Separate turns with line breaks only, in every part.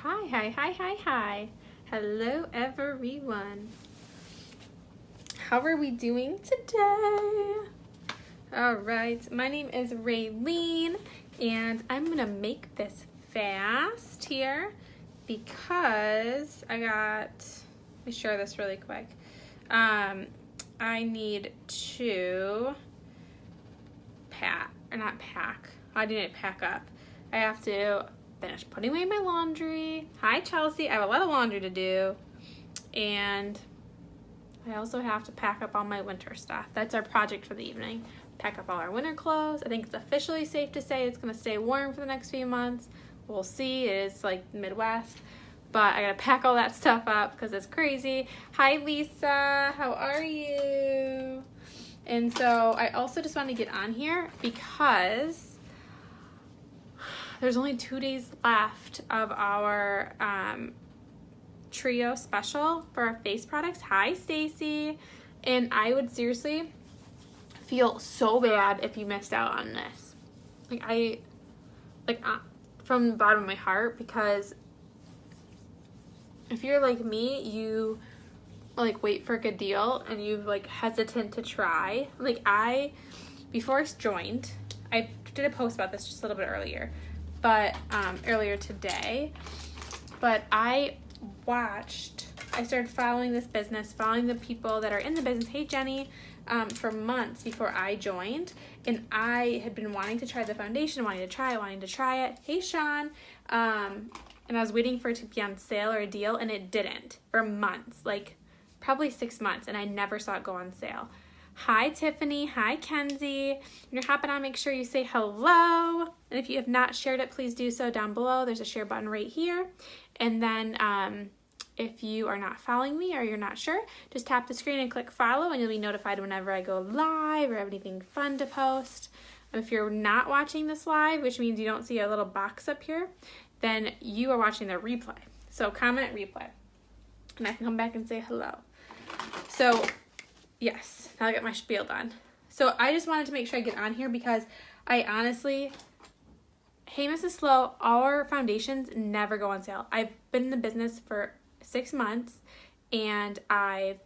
Hi. Hello, everyone. How are we doing today? All right, my name is Raylene, and I'm gonna make this fast here because let me share this really quick. I need to I need to pack up. I have to finish putting away my laundry. Hi, Chelsea. I have a lot of laundry to do. And I also have to pack up all my winter stuff. That's our project for the evening. Pack up all our winter clothes. I think it's officially safe to say it's going to stay warm for the next few months. We'll see. It is like Midwest. But I got to pack all that stuff up because it's crazy. Hi, Lisa. How are you? And so I also just want to get on here because there's only 2 days left of our trio special for our face products. Hi, Stacy. And I would seriously feel so bad if you missed out on this. From the bottom of my heart, because if you're like me, you wait for a good deal and you hesitant to try. Before I joined, I did a post about this just a little bit earlier, but earlier today, but I started following this business, following the people that are in the business. Hey, Jenny, for months before I joined, and I had been wanting to try the foundation, wanting to try it. Hey, Sean, and I was waiting for it to be on sale or a deal, and it didn't for months, probably 6 months, and I never saw it go on sale. Hi, Tiffany. Hi, Kenzie. When you're hopping on, make sure you say hello. And if you have not shared it, please do so down below. There's a share button right here. And then if you are not following me or you're not sure, just tap the screen and click follow, and you'll be notified whenever I go live or have anything fun to post. And if you're not watching this live, which means you don't see a little box up here, then you are watching the replay. So comment replay, and I can come back and say hello. So yes, now I got my spiel done. So I just wanted to make sure I get on here because I honestly, hey, Mrs. Slow, our foundations never go on sale. I've been in the business for 6 months, and I've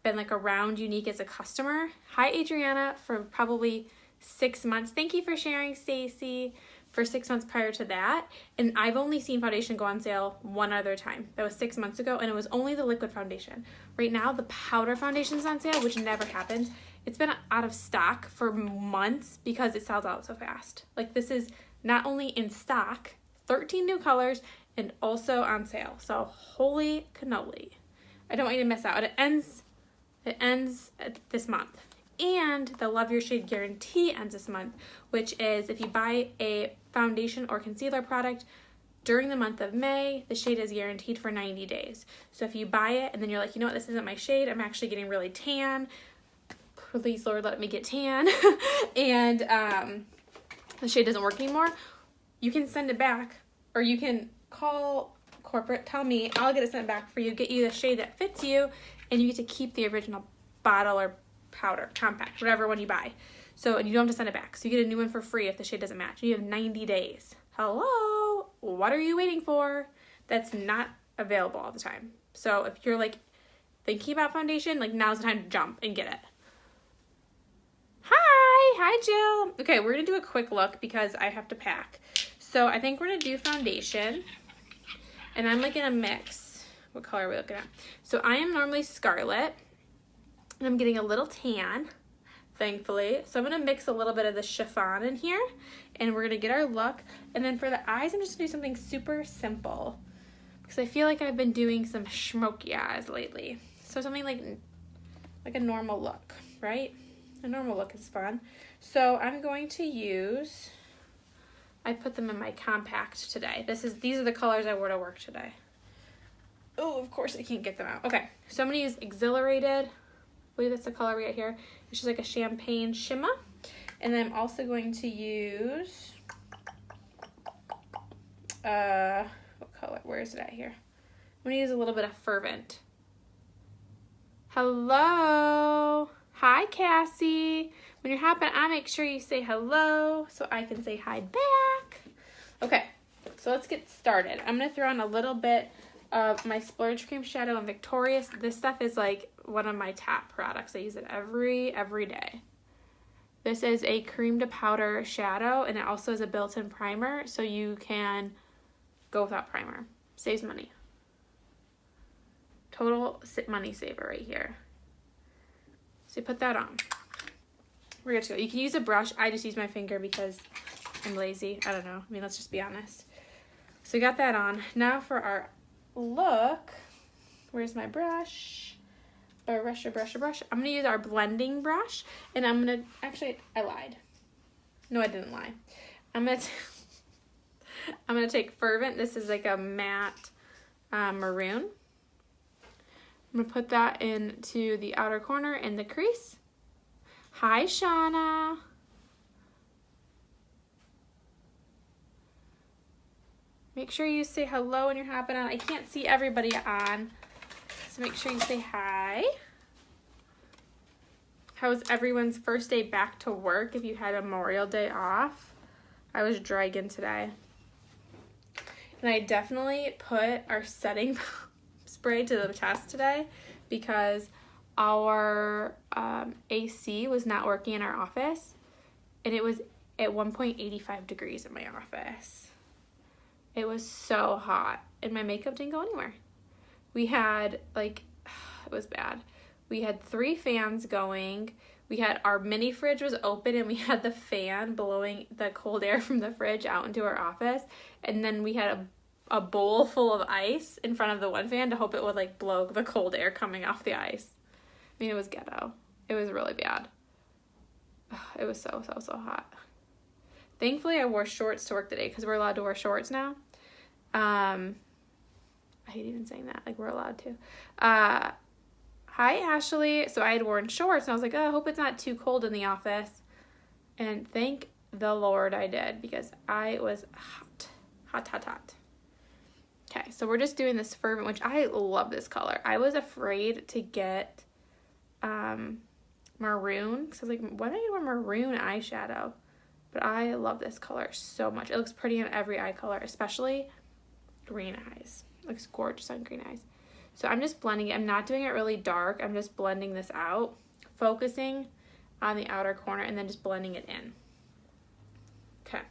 been around Unique as a customer. Hi, Adriana, for probably 6 months. Thank you for sharing, Stacy. For 6 months prior to that, and I've only seen foundation go on sale one other time. That was 6 months ago, and it was only the liquid foundation. Right now, the powder foundation is on sale, which never happens. It's been out of stock for months because it sells out so fast. This is not only in stock, 13 new colors, and also on sale. So holy cannoli. I don't want you to miss out. It ends this month. And the Love Your Shade Guarantee ends this month, which is if you buy a foundation or concealer product during the month of May, the shade is guaranteed for 90 days. So if you buy it and then you're like, you know what, this isn't my shade, I'm actually getting really tan. Please, Lord, let me get tan. And the shade doesn't work anymore, you can send it back, or you can call corporate, tell me, I'll get it sent back for you, get you the shade that fits you, and you get to keep the original bottle or powder, compact, whatever one you buy. So, and you don't have to send it back. So you get a new one for free if the shade doesn't match. You have 90 days. Hello? What are you waiting for? That's not available all the time. So if you're thinking about foundation, now's the time to jump and get it. Hi Jill. Okay, we're gonna do a quick look because I have to pack. So I think we're gonna do foundation, and I'm gonna mix. What color are we looking at? So I am normally scarlet, and I'm getting a little tan, thankfully. So I'm going to mix a little bit of the chiffon in here, and we're going to get our look. And then for the eyes, I'm just going to do something super simple because I feel like I've been doing some smoky eyes lately. So something like a normal look, right? A normal look is fun. So I'm going to use, I put them in my compact today. These are the colors I wore to work today. Oh, of course I can't get them out. Okay, so I'm going to use Exhilarated. I believe that's the color right here. It's just a champagne shimmer. And then I'm also going to use, what color? Where is it at here? I'm going to use a little bit of Fervent. Hello. Hi, Cassie. When you're hopping on, make sure you say hello so I can say hi back. Okay, So let's get started. I'm going to throw on a little bit of my Splurge Cream Shadow in Victorious. This stuff is like one of my top products. I use it every day. This is a cream to powder shadow, and it also has a built-in primer, so you can go without primer. Saves money. Total money saver right here. So you put that on. We're good to go. You can use a brush. I just use my finger because I'm lazy. I don't know. I mean, let's just be honest. So we got that on. Now for our look. Where's my brush? Brush. I'm going to use our blending brush, and I'm going to, actually, I lied. No, I didn't lie. I'm going to take Fervent. This is like a matte maroon. I'm going to put that into the outer corner in the crease. Hi, Shauna. Make sure you say hello when you're hopping on. I can't see everybody on, so make sure you say hi. How was everyone's first day back to work if you had a Memorial Day off? I was dragging today. And I definitely put our setting spray to the test today because our AC was not working in our office, and it was at 1.85 degrees in my office. It was so hot, and my makeup didn't go anywhere. We had, like, it was bad. We had 3 fans going. We had our mini fridge was open, and we had the fan blowing the cold air from the fridge out into our office. And then we had a bowl full of ice in front of the one fan to hope it would, like, blow the cold air coming off the ice. I mean, it was ghetto. It was really bad. It was so hot. Thankfully, I wore shorts to work today because we're allowed to wear shorts now. I hate even saying that. Like, we're allowed to. Hi, Ashley. So I had worn shorts, and I was like, oh, I hope it's not too cold in the office. And thank the Lord I did, because I was hot. Okay, so we're just doing this Fervent, which I love this color. I was afraid to get maroon, because I was like, why don't you wear maroon eyeshadow? But I love this color so much. It looks pretty on every eye color, especially green eyes. It looks gorgeous on green eyes. So I'm just blending it. I'm not doing it really dark. I'm just blending this out, focusing on the outer corner, and then just blending it in. Okay,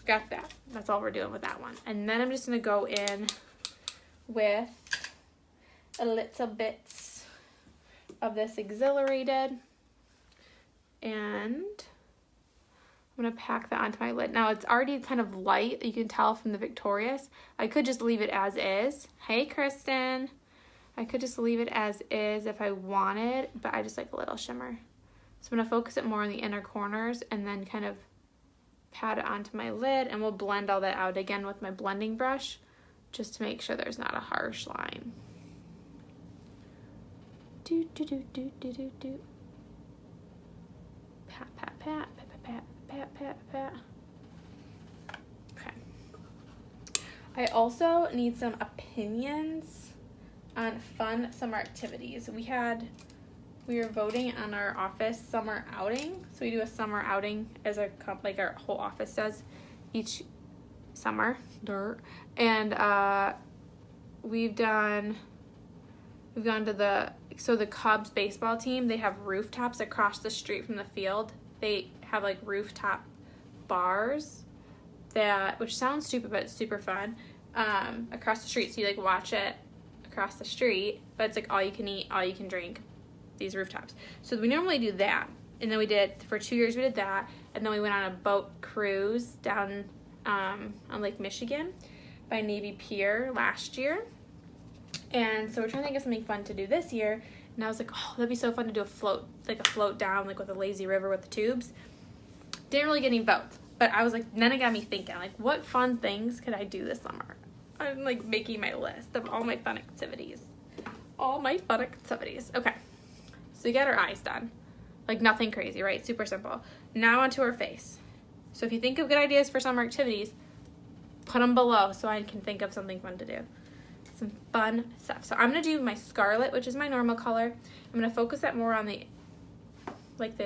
got that. That's all we're doing with that one. And then I'm just going to go in with a little bits of this Exhilarated, and I'm going to pack that onto my lid. Now, it's already kind of light. You can tell from the Victorious. I could just leave it as is. Hey, Kristen. I could just leave it as is if I wanted, but I just like a little shimmer. So I'm going to focus it more on the inner corners and then kind of pat it onto my lid, and we'll blend all that out again with my blending brush just to make sure there's not a harsh line. Do. Pat. Okay. I also need some opinions on fun summer activities. We were voting on our office summer outing. So we do a summer outing as a like our whole office does each summer. And we've gone to the Cubs baseball team. They have rooftops across the street from the field. They have like rooftop bars which sounds stupid, but it's super fun, across the street. So you like watch it across the street, but it's like all you can eat, all you can drink, these rooftops. So we normally do that, and then for 2 years we did that, and then we went on a boat cruise down on Lake Michigan by Navy Pier last year. And so we're trying to think of something fun to do this year, and I was like, oh, that'd be so fun to do a float down, like with a lazy river with the tubes. Didn't really get any votes, but I was like, then it got me thinking, like, what fun things could I do this summer? I'm like making my list of all my fun activities. Okay, so we got our eyes done. Like nothing crazy, right? Super simple. Now onto our face. So if you think of good ideas for summer activities, put them below so I can think of something fun to do. Some fun stuff. So I'm going to do my Scarlet, which is my normal color. I'm going to focus that more on the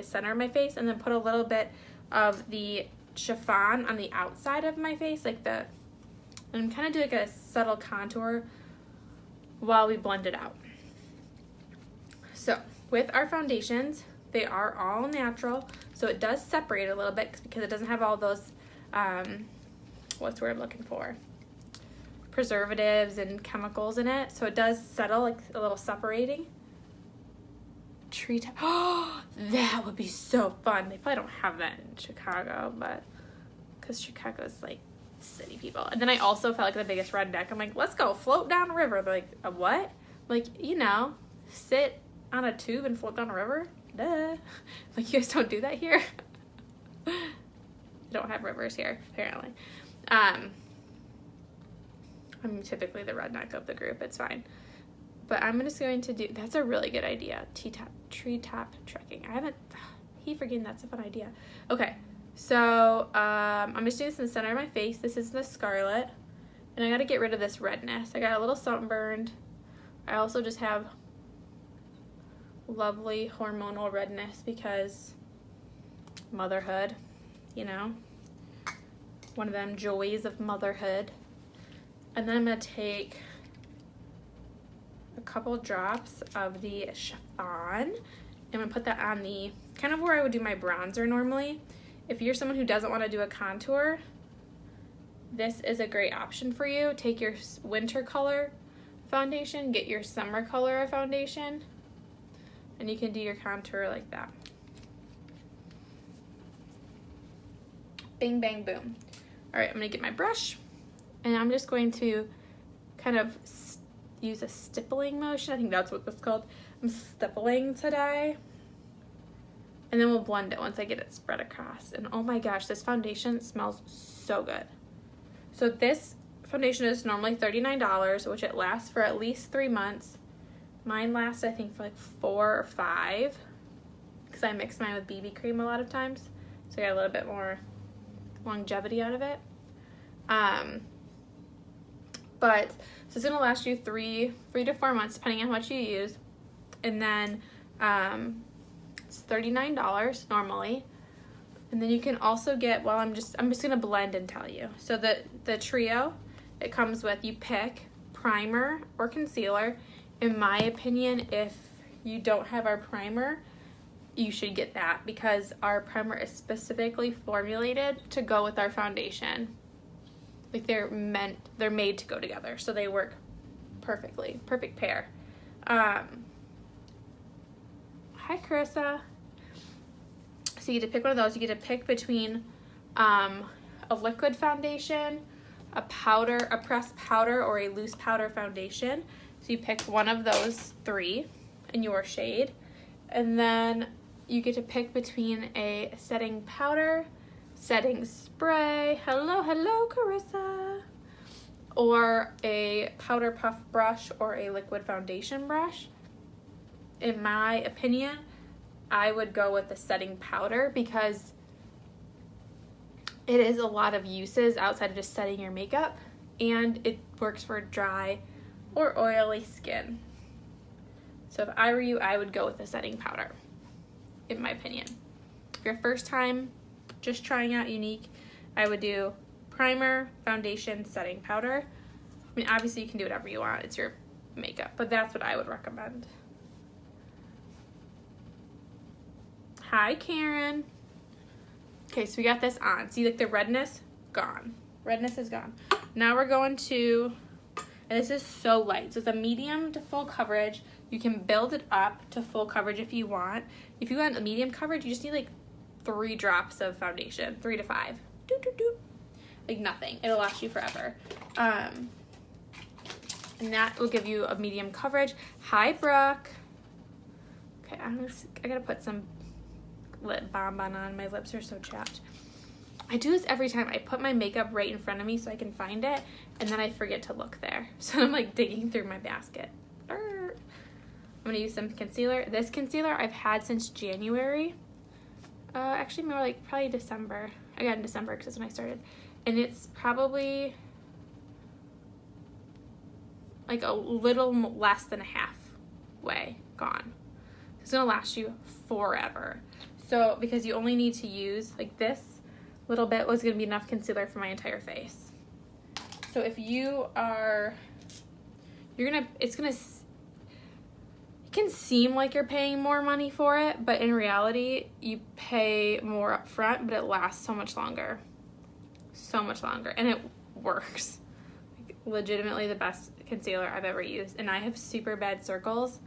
center of my face, and then put a little bit of the chiffon on the outside of my face, like the And I'm kind of doing like a subtle contour while we blend it out. So with our foundations, they are all natural, so it does separate a little bit because it doesn't have all those, what's the word I'm looking for? Preservatives and chemicals in it, so it does settle, like a little separating. Treetop. Oh, that would be so fun. They probably don't have that in Chicago, but because Chicago's like city people. And then I also felt like the biggest redneck. I'm like, let's go float down a river. They're like, a what? I'm like, you know, sit on a tube and float down a river. Duh. Like, you guys don't do that here. They don't have rivers here, apparently. I'm typically the redneck of the group. It's fine. But I'm just going to do, that's a really good idea. Treetop trekking. That's a fun idea. Okay, so I'm just doing this in the center of my face. This is the scarlet. And I got to get rid of this redness. I got a little sunburned. I also just have lovely hormonal redness because motherhood, you know, one of them joys of motherhood. And then I'm going to take a couple drops of the chiffon. I'm going to put that on the, kind of where I would do my bronzer normally. If you're someone who doesn't want to do a contour, this is a great option for you. Take your winter color foundation, get your summer color of foundation, and you can do your contour like that. Bing, bang, boom. All right, I'm going to get my brush, and I'm just going to kind of use a stippling motion. I think that's what that's called. I'm stippling today. And then we'll blend it once I get it spread across. And oh my gosh, this foundation smells so good. So this foundation is normally $39, which it lasts for at least 3 months. Mine lasts, I think, for like 4 or 5. Because I mix mine with BB cream a lot of times. So I got a little bit more longevity out of it. But so it's gonna last you 3 to 4 months, depending on how much you use. And then it's $39 normally. And then you can also get, well, I'm just gonna blend and tell you. So the trio, it comes with, you pick primer or concealer. In my opinion, if you don't have our primer, you should get that because our primer is specifically formulated to go with our foundation. Like they're made to go together, so they work perfectly. Perfect pair. Hi, Carissa. So you get to pick one of those. You get to pick between a liquid foundation, a pressed powder, or a loose powder foundation. So you pick one of those 3 in your shade. And then you get to pick between a setting powder, setting spray, hello Carissa, or a powder puff brush or a liquid foundation brush. In my opinion, I would go with the setting powder because it is a lot of uses outside of just setting your makeup, and it works for dry or oily skin. So if I were you, I would go with the setting powder, in my opinion. If your first time just trying out Unique, I would do primer, foundation, setting powder. I mean, obviously you can do whatever you want. It's your makeup, but that's what I would recommend. Hi, Karen. Okay, so we got this on. See, like the redness, gone. Redness is gone. Now we're going to, and this is so light. So it's a medium to full coverage. You can build it up to full coverage if you want. If you want a medium coverage, you just need like 3 drops of foundation, 3 to 5. Like nothing. It'll last you forever. And that will give you a medium coverage. Hi, Brooke. Okay, I gotta put some lip balm on. My lips are so chapped. I do this every time. I put my makeup right in front of me so I can find it, and then I forget to look there. So I'm like digging through my basket. I'm gonna use some concealer. This concealer I've had since January. Actually more like probably December. I got in December because that's when I started. And it's probably like a little less than halfway gone. It's gonna last you forever. So because you only need to use like this little bit was gonna be enough concealer for my entire face. So if you are, it can seem like you're paying more money for it, but in reality, you pay more up front, but it lasts so much longer. So much longer. And it works. Like, legitimately the best concealer I've ever used. And I have super bad circles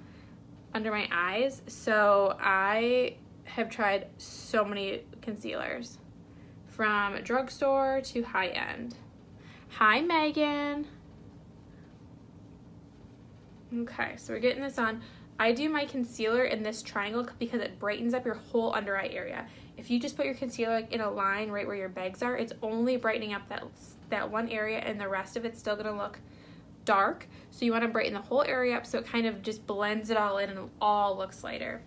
under my eyes, so I have tried so many concealers. From drugstore to high-end. Hi, Megan. Okay, so we're getting this on. I do my concealer in this triangle because it brightens up your whole under eye area. If you just put your concealer like in a line right where your bags are, it's only brightening up that one area, and the rest of it's still gonna look dark. So you wanna brighten the whole area up so it kind of just blends it all in and it all looks lighter.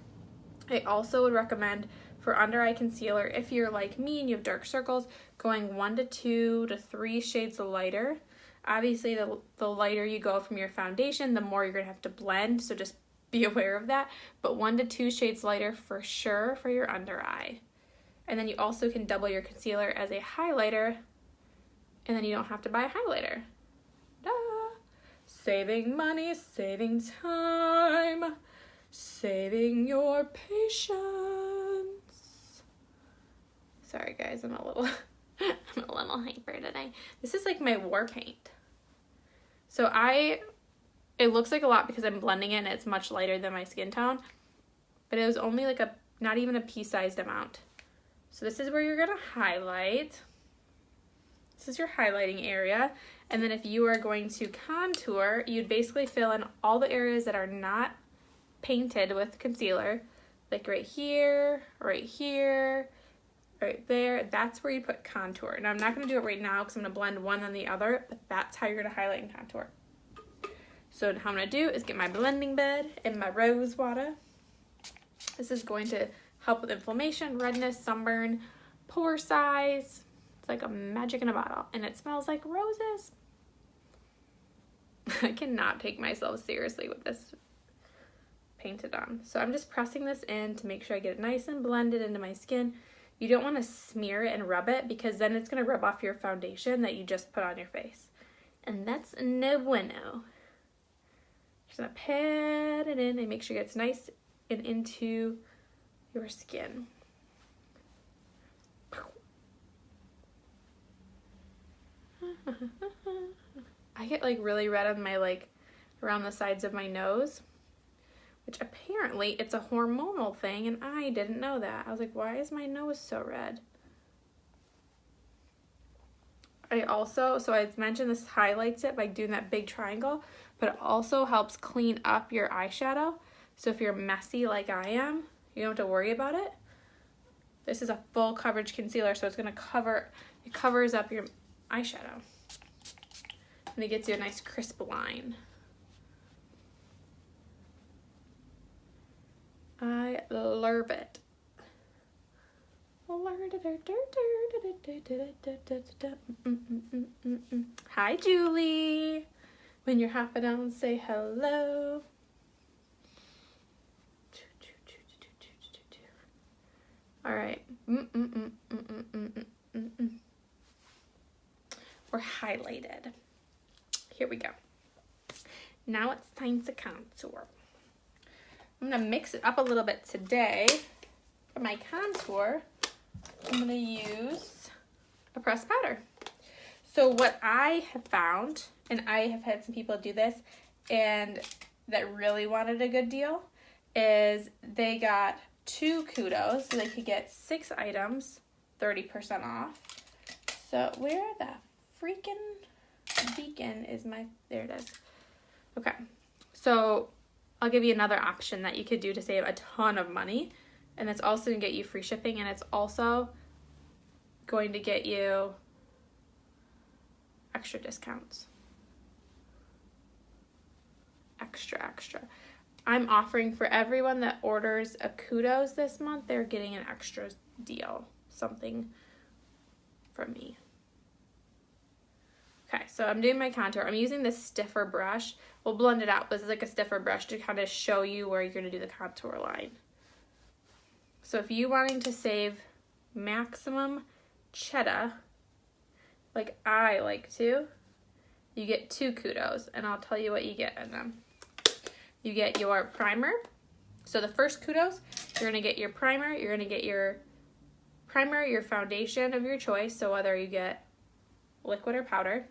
I also would recommend for under eye concealer, if you're like me and you have dark circles, going 1 to 2 to 3 shades lighter. Obviously, the lighter you go from your foundation, the more you're gonna have to blend, so just be aware of that. But 1 to 2 shades lighter for sure for your under eye. And then you also can double your concealer as a highlighter, and then you don't have to buy a highlighter. Duh! Saving money, saving time, saving your patience. Sorry guys, I'm a little hyper today. This is like my war paint. So it looks like a lot because I'm blending it and it's much lighter than my skin tone, but it was only like not even a pea-sized amount. So this is where you're gonna highlight. This is your highlighting area. And then if you are going to contour, you'd basically fill in all the areas that are not painted with concealer, like right here, right there. That's where you put contour. Now I'm not going to do it right now because I'm going to blend one on the other, but that's how you're going to highlight and contour. So how I'm going to do is get my blending bed and my rose water. This is going to help with inflammation, redness, sunburn, pore size. It's like a magic in a bottle, and it smells like roses. I cannot take myself seriously with this painted on. So I'm just pressing this in to make sure I get it nice and blended into my skin. You don't want to smear it and rub it because then it's going to rub off your foundation that you just put on your face. And that's no bueno. Just going to pat it in and make sure it gets nice and into your skin. I get like really red on my around the sides of my nose, which apparently it's a hormonal thing, and I didn't know that. I was like, why is my nose so red? So I mentioned this highlights it by doing that big triangle, but it also helps clean up your eyeshadow. So if you're messy like I am, you don't have to worry about it. This is a full coverage concealer, so it's gonna it covers up your eyeshadow. And it gets you a nice crisp line. I love it. Hi, Julie. When you're hopping on, say hello. All right. We're highlighted. Here we go. Now it's time to contour. I'm going to mix it up a little bit today. For my contour, I'm going to use a pressed powder. So what I have found, and I have had some people do this, and that really wanted a good deal, is they got 2 kudos, so they could get 6 items, 30% off. So where the freaking beacon is there it is. Okay, so I'll give you another option that you could do to save a ton of money, and it's also going to get you free shipping, and it's also going to get you extra discounts. Extra. I'm offering for everyone that orders a kudos this month, they're getting an extra deal, something from me. Okay, so I'm doing my contour. I'm using this stiffer brush. We'll blend it out, but this is like a stiffer brush to kind of show you where you're going to do the contour line. So if you're wanting to save maximum cheddar, like I like to, you get 2 kudos, and I'll tell you what you get in them. You get your primer. So the first kudos, you're gonna get your primer, you're gonna get your primer, your foundation of your choice, so whether you get liquid or powder,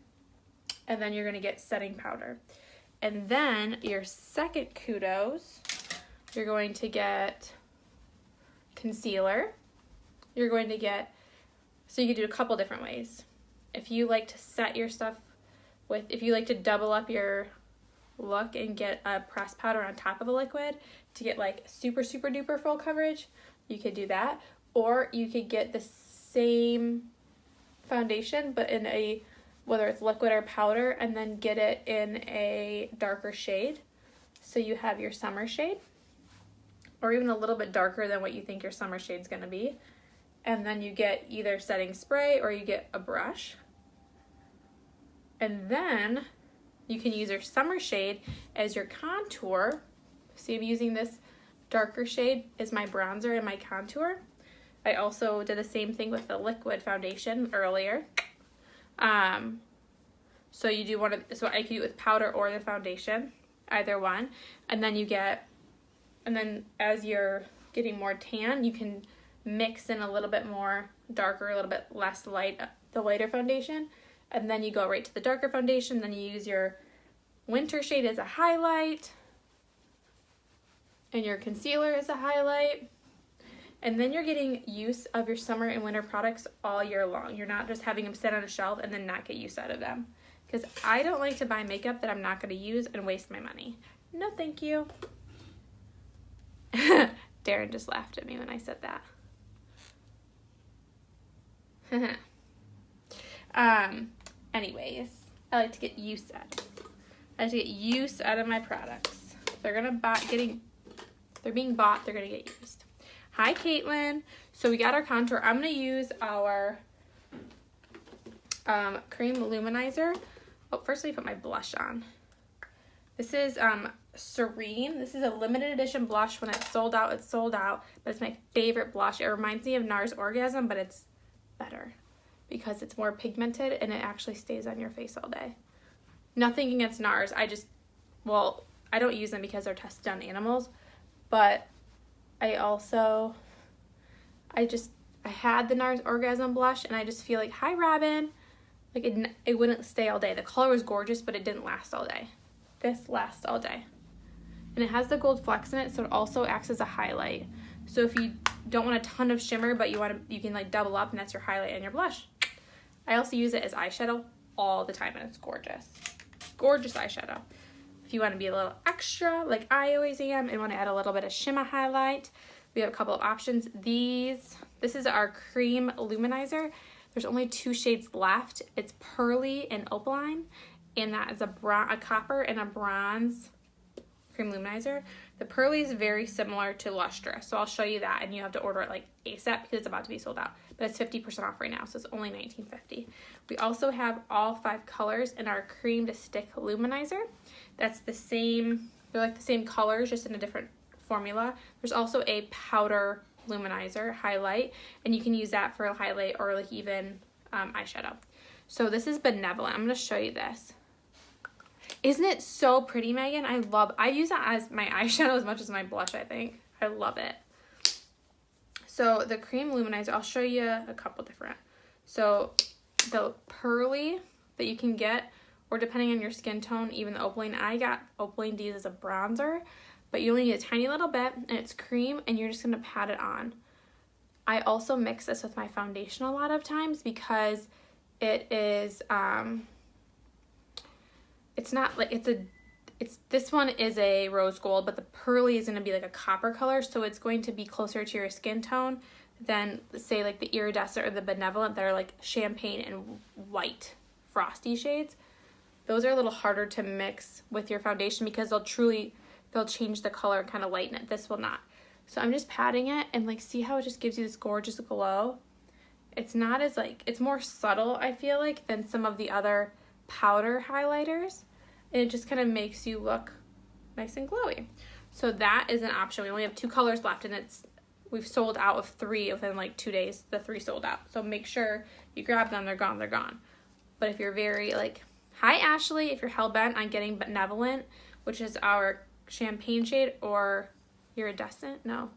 and then you're gonna get setting powder. And then your second kudos, you're going to get concealer. You're going to get, so you can do a couple different ways. If you like to set your stuff with, if you like to double up your look and get a pressed powder on top of a liquid to get like super, super duper full coverage, you could do that. Or you could get the same foundation, but in a, whether it's liquid or powder, and then get it in a darker shade. So you have your summer shade, or even a little bit darker than what you think your summer shade's gonna be. And then you get either setting spray or you get a brush. And then you can use your summer shade as your contour. See, I'm using this darker shade as my bronzer and my contour. I also did the same thing with the liquid foundation earlier. So you do so I could do it with powder or the foundation, either one. And then you get, and then as you're getting more tan, you can mix in a little bit more darker, a little bit less light, the lighter foundation. And then you go right to the darker foundation. Then you use your winter shade as a highlight and your concealer as a highlight. And then you're getting use of your summer and winter products all year long. You're not just having them sit on a shelf and then not get use out of them. Because I don't like to buy makeup that I'm not going to use and waste my money. No, thank you. Darren just laughed at me when I said that. Anyways, I like to get use out. I like to get use out of my products. They're being bought, they're gonna get used. Hi, Caitlin. So we got our contour. I'm gonna use our cream luminizer. Oh, first let me put my blush on. This is Serene. This is a limited edition blush. When it's sold out, it's sold out. But it's my favorite blush. It reminds me of NARS Orgasm, but it's better because it's more pigmented and it actually stays on your face all day. Nothing against NARS. I don't use them because they're tested on animals, but I had the NARS Orgasm blush and I just feel like, hi, Robin. Like it wouldn't stay all day. The color was gorgeous, but it didn't last all day. This lasts all day. And it has the gold flecks in it, so it also acts as a highlight. So if you don't want a ton of shimmer, but you can like double up and that's your highlight and your blush. I also use it as eyeshadow all the time and it's gorgeous. Gorgeous eyeshadow. If you want to be a little extra, like I always am, and want to add a little bit of shimmer highlight, we have a couple of options. This is our cream luminizer. There's only 2 shades left. It's Pearly and Opaline, and that is a copper and a bronze cream luminizer. The Pearly is very similar to Lustrous, so I'll show you that, and you have to order it like ASAP because it's about to be sold out. But it's 50% off right now, so it's only $19.50. We also have all 5 colors in our cream to stick luminizer. That's the same, they're like the same colors, just in a different formula. There's also a powder luminizer highlight, and you can use that for a highlight or like even eyeshadow. So this is Benevolent. I'm going to show you this. Isn't it so pretty, Megan? I use that as my eyeshadow as much as my blush, I think. I love it. So the cream luminizer, I'll show you a couple different. So the Pearly that you can get, or depending on your skin tone, even the Opaline. I got Opaline to use as a bronzer, but you only need a tiny little bit, and it's cream, and you're just going to pat it on. I also mix this with my foundation a lot of times because it is, it's not like, this one is a rose gold, but the Pearly is going to be like a copper color, so it's going to be closer to your skin tone than, say, like the Iridescent or the Benevolent that are like champagne and white frosty shades. Those are a little harder to mix with your foundation because they'll change the color and kind of lighten it. This will not. So I'm just patting it, and like, see how it just gives you this gorgeous glow? It's not as like, it's more subtle, I feel like, than some of the other powder highlighters. And it just kind of makes you look nice and glowy. So that is an option. We only have 2 colors left, and we've sold out of 3 within like 2 days. The 3 sold out. So make sure you grab them. They're gone. But if you're very like Hi, Ashley, if you're hell-bent on getting Benevolent, which is our champagne shade, or iridescent, no.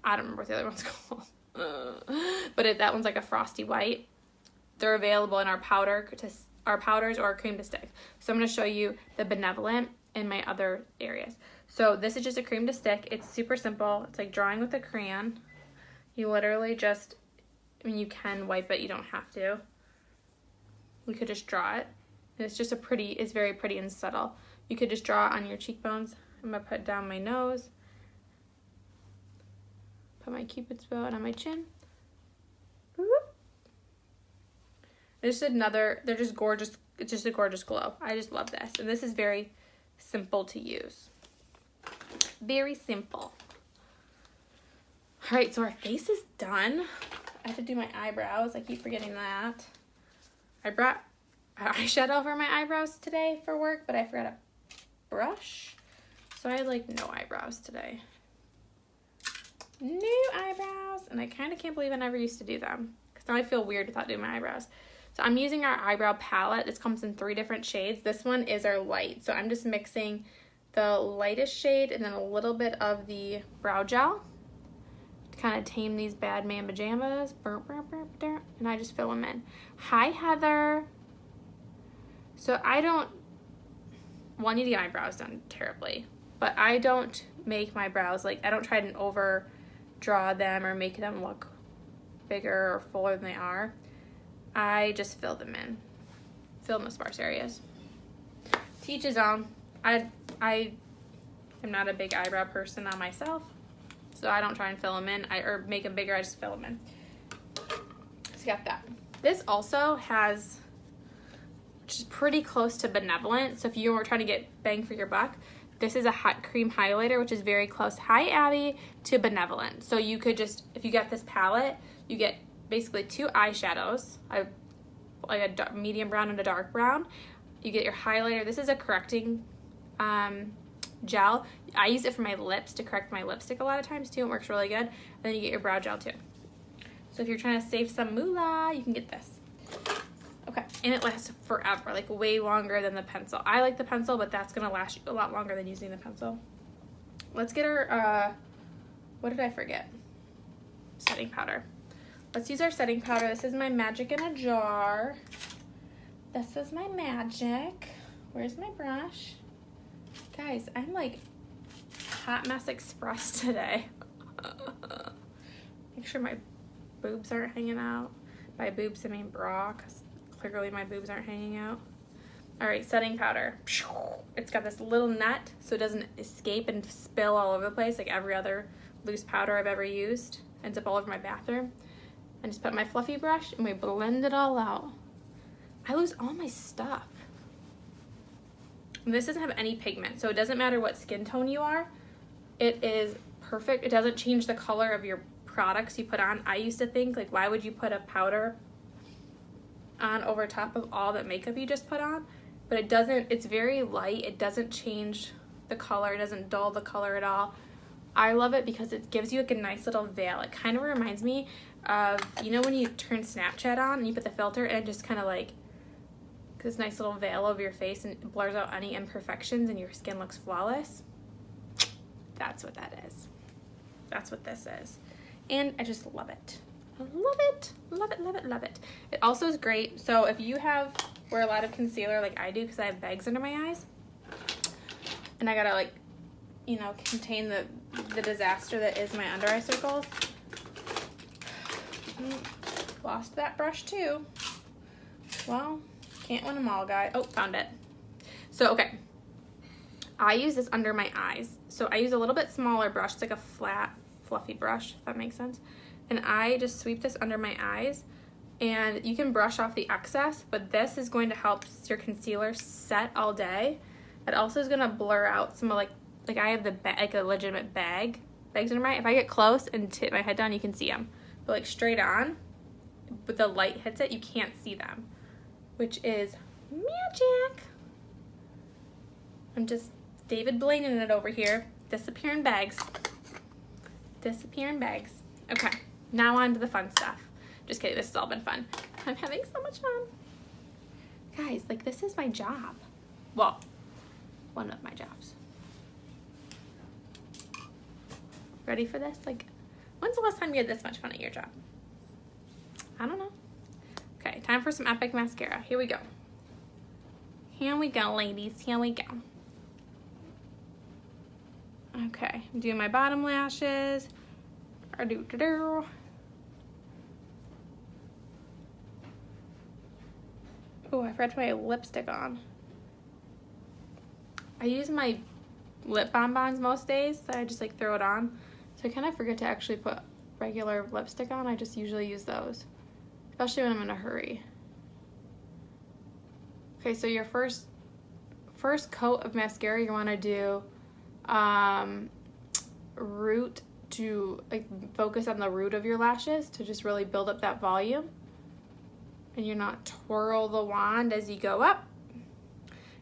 I don't remember what the other one's called. But that one's like a frosty white. They're available in our powders or our cream to stick. So I'm going to show you the Benevolent in my other areas. So this is just a cream to stick. It's super simple. It's like drawing with a crayon. You literally just, I mean, you can wipe it. You don't have to. You could just draw it. And it's just it's very pretty and subtle. You could just draw it on your cheekbones. I'm going to put it down my nose. Put my Cupid's bow on my chin. It's they're just gorgeous. It's just a gorgeous glow. I just love this. And this is very simple to use. Very simple. All right, so our face is done. I have to do my eyebrows. I keep forgetting that. I brought eyeshadow for my eyebrows today for work, but I forgot a brush. So I had like no eyebrows today. New eyebrows. And I kind of can't believe I never used to do them, because now I feel weird without doing my eyebrows. So I'm using our eyebrow palette. This comes in 3 different shades. This one is our light. So I'm just mixing the lightest shade and then a little bit of the brow gel to kind of tame these bad man pajamas. And I just fill them in. Hi, Heather. So I don't want you to get my brows done terribly, but I don't make my brows, like, I don't try to overdraw them or make them look bigger or fuller than they are. I just fill them in. Fill in the sparse areas. To each his own. I am not a big eyebrow person on myself, so I don't try and fill them in or make them bigger. I just fill them in. So you got that. This also has, which is pretty close to Benevolent. So if you were trying to get bang for your buck, this is a hot cream highlighter, which is very close. Hi, Abby, to Benevolent. So you could just, if you get this palette, you get basically 2 eyeshadows, like a medium brown and a dark brown. You get your highlighter. This is a correcting gel. I use it for my lips to correct my lipstick a lot of times too. It works really good. And then you get your brow gel too. So if you're trying to save some moolah, you can get this. Okay, and it lasts forever, like way longer than the pencil. I like the pencil, but that's gonna last you a lot longer than using the pencil. Let's get our, what did I forget? Setting powder. Let's use our setting powder. This is my magic in a jar. This is my magic. Where's my brush? Guys, I'm like hot mess express today. Make sure my boobs aren't hanging out. By boobs, I mean bra, because clearly my boobs aren't hanging out. All right, setting powder. It's got this little net so it doesn't escape and spill all over the place like every other loose powder I've ever used. Ends up all over my bathroom. I just put my fluffy brush and we blend it all out. I lose all my stuff. This doesn't have any pigment, so it doesn't matter what skin tone you are. It is perfect. It doesn't change the color of your products you put on. I used to think, like, why would you put a powder on over top of all that makeup you just put on? But it doesn't. It's very light. It doesn't change the color. It doesn't dull the color at all. I love it because it gives you like a nice little veil. It kind of reminds me of, you know, when you turn Snapchat on and you put the filter and it just kind of like this nice little veil over your face and it blurs out any imperfections and your skin looks flawless. That's what that is. That's what this is. And I just love it. I love it. Love it, love it, love it. It also is great. So if you wear a lot of concealer like I do because I have bags under my eyes and I gotta, like, you know, contain the disaster that is my under eye circles. Lost that brush too. Well, can't win them all, guys. Oh, found it. So, okay. I use this under my eyes. So I use a little bit smaller brush. It's like a flat, fluffy brush, if that makes sense. And I just sweep this under my eyes. And you can brush off the excess, but this is going to help your concealer set all day. It also is going to blur out some of, like I have like a legitimate bags under my eye. If I get close and tip my head down, you can see them. But like straight on, but the light hits it, you can't see them, which is magic. I'm just David Blaining it over here. Disappearing bags. Disappearing bags. Okay, now on to the fun stuff. Just kidding, this has all been fun. I'm having so much fun. Guys, like, this is my job. Well, one of my jobs. Ready for this? Like, when's the last time you had this much fun at your job? I don't know. Okay, time for some epic mascara. Here we go. Here we go, ladies. Here we go. Okay, I'm doing my bottom lashes. Oh, I forgot to put my lipstick on. I use my lip bonbons most days, so I just like throw it on. So I kind of forget to actually put regular lipstick on. I just usually use those, especially when I'm in a hurry. Okay, so your first coat of mascara, you want to do root to like focus on the root of your lashes to just really build up that volume. And you're not twirl the wand as you go up.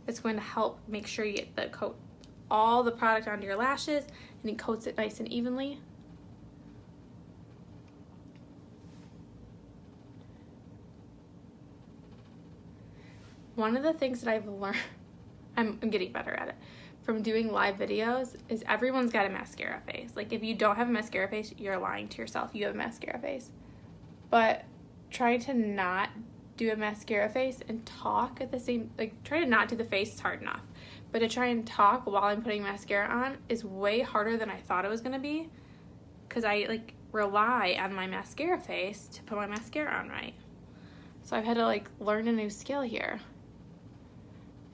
It's going to help make sure you get the coat, all the product onto your lashes, and it coats it nice and evenly. One of the things that I've learned, I'm getting better at it, from doing live videos is everyone's got a mascara face. Like, if you don't have a mascara face, you're lying to yourself. You have a mascara face. But trying to not do a mascara face and talk at the same, like, try to not do the face is hard enough. But to try and talk while I'm putting mascara on is way harder than I thought it was going to be. Because I, like, rely on my mascara face to put my mascara on right. So I've had to, like, learn a new skill here.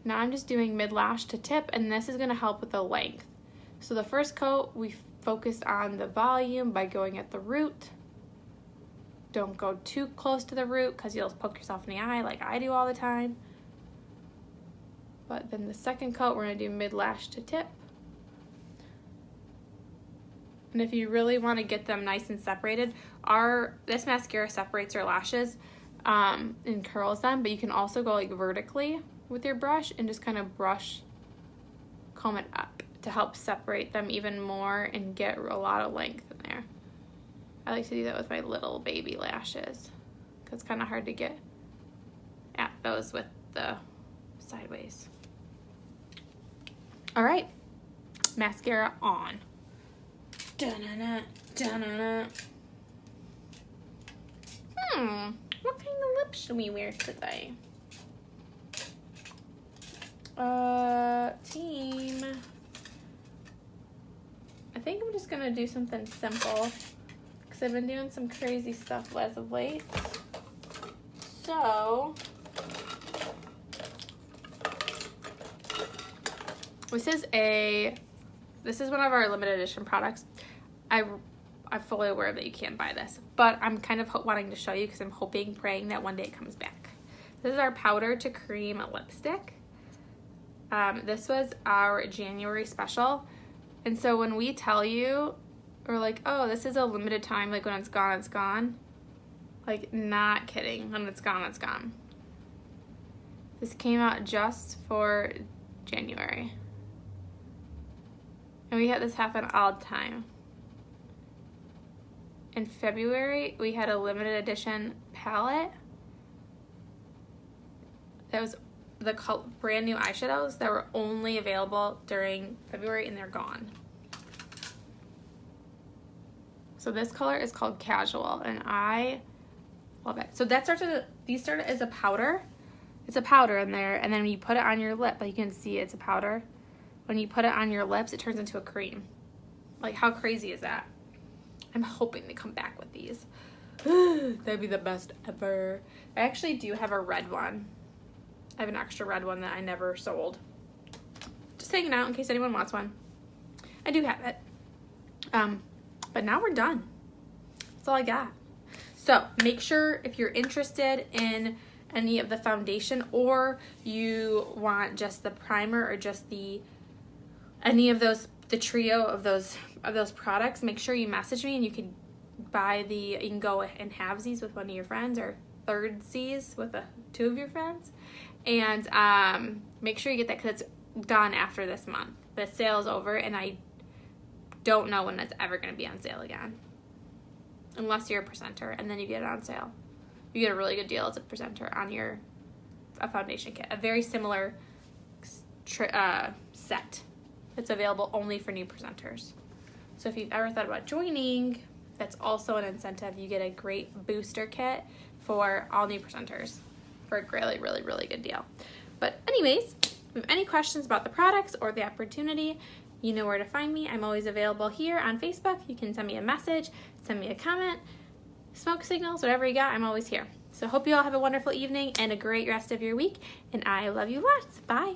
Now I'm just doing mid-lash to tip, and this is going to help with the length. So the first coat, we focused on the volume by going at the root. Don't go too close to the root because you'll poke yourself in the eye like I do all the time. But then the second coat, we're going to do mid-lash to tip. And if you really want to get them nice and separated, this mascara separates your lashes and curls them, but you can also go like vertically with your brush and just kind of comb it up to help separate them even more and get a lot of length in there. I like to do that with my little baby lashes because it's kind of hard to get at those with the sideways. All right, mascara on. Da-na-na, da-na-na. What kind of lips should we wear today? Team. I think I'm just gonna do something simple because I've been doing some crazy stuff as of late. So this is one of our limited edition products. I'm fully aware that you can't buy this, but I'm kind of wanting to show you because I'm hoping, praying that one day it comes back. This is our powder to cream lipstick. This was our January special. And so when we tell you, we're like, oh, this is a limited time, like when it's gone, it's gone. Like, not kidding. When it's gone, it's gone. This came out just for January. And we had this happen all the time. In February, we had a limited edition palette. That was the brand new eyeshadows that were only available during February, and they're gone. So this color is called Casual, and I love it. So that these started as a powder. It's a powder in there, and then when you put it on your lip, like you can see it's a powder. When you put it on your lips, it turns into a cream. Like, how crazy is that? I'm hoping they come back with these. That'd be the best ever. I actually do have a red one. I have an extra red one that I never sold. Just hanging out in case anyone wants one. I do have it. But now we're done. That's all I got. So make sure if you're interested in any of the foundation, or you want just the primer or just any of those, the trio of those products, make sure you message me, and you can you can go in halvesies with one of your friends, or thirdsies with two of your friends. And make sure you get that because it's done after this month. The sale's over, and I don't know when it's ever going to be on sale again. Unless you're a presenter, and then you get it on sale. You get a really good deal as a presenter on your a foundation kit, a very similar set that's available only for new presenters. So if you've ever thought about joining, that's also an incentive. You get a great booster kit for all new presenters for a really, really, really good deal. But anyways, if you have any questions about the products or the opportunity, you know where to find me. I'm always available here on Facebook. You can send me a message, send me a comment, smoke signals, whatever you got, I'm always here. So hope you all have a wonderful evening and a great rest of your week, and I love you lots. Bye.